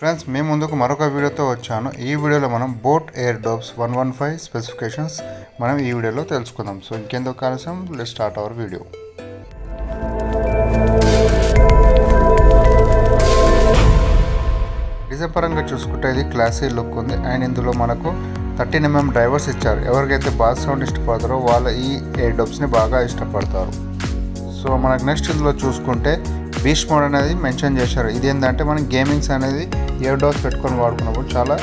Friends మేము ముందుకు మరొక వీడియోతో వచ్చాను. ఈ వీడియోలో మనం బోట్ ఎయిర్ డోప్స్ 115 స్పెసిఫికేషన్స్ మనం ఈ వీడియోలో తెలుసుకుందాం. సో ఇంకెందుకు ఆలస్యం, let's start our video. Design పరంగా చూసుకుంటే ఇది క్లాసీ లుక్ ఉంది అండ్ ఇందులో మనకు 13mm డ్రైవర్స్ ఇచ్చారు. ఎవరికైతే బాస్ సౌండ్ ఇష్టపడతారో వాళ్ళ ఈ ఎయిర్ డోప్స్ని బాగా ఇష్టపడతారు. సో మనకు నెక్స్ట్ ఇందులో చూసుకుంటే బీచ్ మోడ్ అనేది మెన్షన్ చేశారు. ఇది ఏంటంటే మనం గేమింగ్స్ అనేది ఇయర్ డోప్స్ పెట్టుకొని వాడుకున్నప్పుడు చాలా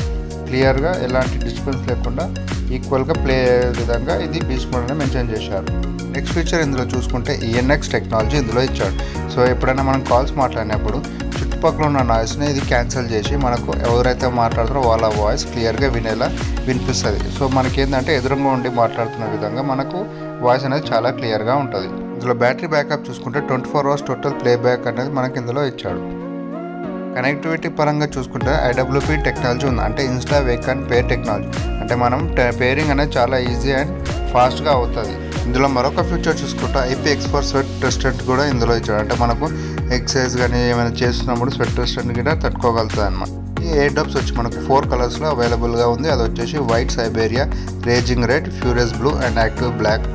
క్లియర్గా ఎలాంటి డిస్టర్బెన్స్ లేకుండా ఈక్వల్గా ప్లే అయ్యే విధంగా ఇది బీచ్ మోడ్ అనేది మెన్షన్ చేశారు. నెక్స్ట్ ఫీచర్ ఇందులో చూసుకుంటే ఈఎన్ఎక్స్ టెక్నాలజీ ఇందులో ఇచ్చాడు. సో ఎప్పుడైనా మనం కాల్స్ మాట్లాడినప్పుడు చుట్టుపక్కల ఉన్న నాయిస్ని ఇది క్యాన్సిల్ చేసి మనకు ఎవరైతే మాట్లాడుతారో వాళ్ళ వాయిస్ క్లియర్గా వినేలా వినిపిస్తుంది. సో మనకేంటంటే ఎదురుగా ఉండి మాట్లాడుతున్న విధంగా మనకు వాయిస్ అనేది చాలా క్లియర్గా ఉంటుంది. ఇందులో బ్యాటరీ బ్యాకప్ చూసుకుంటే 24 hours టోటల్ ప్లేబ్యాక్ అనేది మనకి ఇందులో ఇచ్చాడు. కనెక్టివిటీ పరంగా చూసుకుంటే ఐడబ్ల్యూపీ టెక్నాలజీ ఉంది, అంటే Insta Wake and pair technology. అంటే మనం పేరింగ్ అనేది చాలా ఈజీ అండ్ ఫాస్ట్గా అవుతుంది. ఇందులో మరొక ఫీచర్ చూసుకుంటే IPX4 స్వెట్ రెసిస్టెంట్ కూడా ఇందులో ఇచ్చాడు. అంటే మనకు ఎక్సర్సైజ్ కానీ ఏమైనా చేస్తున్నప్పుడు స్వెట్ రెసిస్టెంట్ కూడా తట్టుకోగలుగుతుంది అన్నమాట. ఈ ఎయిర్ డోప్స్ వచ్చి మనకు 4 కలర్స్లో అవైలబుల్గా ఉంది. అది వచ్చేసి white, Siberia, raging red, furious blue and active black.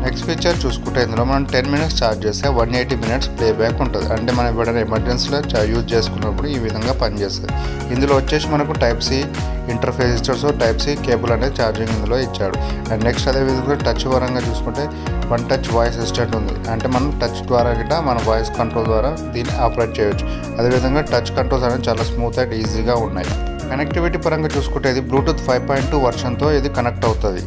Next feature చూసుకుంటే ఇందులో మనం 10 minutes ఛార్జ్ చేస్తే 180 minutes ప్లేబ్యాక్ ఉంటుంది. అంటే మనం ఎప్పుడైనా ఎమర్జెన్సీలో యూజ్ చేసుకున్నప్పుడు ఈ విధంగా పనిచేస్తుంది. ఇందులో వచ్చేసి మనకు Type-C ఇంటర్ఫేస్ ఇచ్చాడు. Type-C కేబుల్ అనేది ఛార్జింగ్ ఇందులో ఇచ్చాడు. అండ్ నెక్స్ట్ అదేవిధంగా టచ్ పరంగా చూసుకుంటే వన్ టచ్ వాయిస్ అసిస్టెంట్ ఉంది. అంటే మనం టచ్ ద్వారా గిట్ట మన వాయిస్ కంట్రోల్ ద్వారా దీన్ని ఆపరేట్ చేయవచ్చు. అదేవిధంగా టచ్ కంట్రోల్స్ అనేది చాలా స్మూత్ అండ్ ఈజీగా ఉన్నాయి. కనెక్టివిటీ పరంగా చూసుకుంటే ఇది బ్లూటూత్ 5.2 వర్షన్తో ఇది కనెక్ట్ అవుతుంది.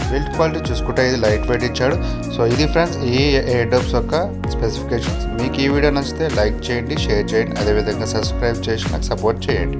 బిల్డ్ క్వాలిటీ చూసుకుంటే ఇది లైట్ వెయిట్ ఇచ్చాడు. సో ఇది ఫ్రెండ్స్ ఈ ఎయిర్ డోప్స్ యొక్క స్పెసిఫికేషన్స్. మీకు ఈ వీడియో నచ్చితే లైక్ చేయండి, షేర్ చేయండి, అదేవిధంగా సబ్స్క్రైబ్ చేసి నాకు సపోర్ట్ చేయండి.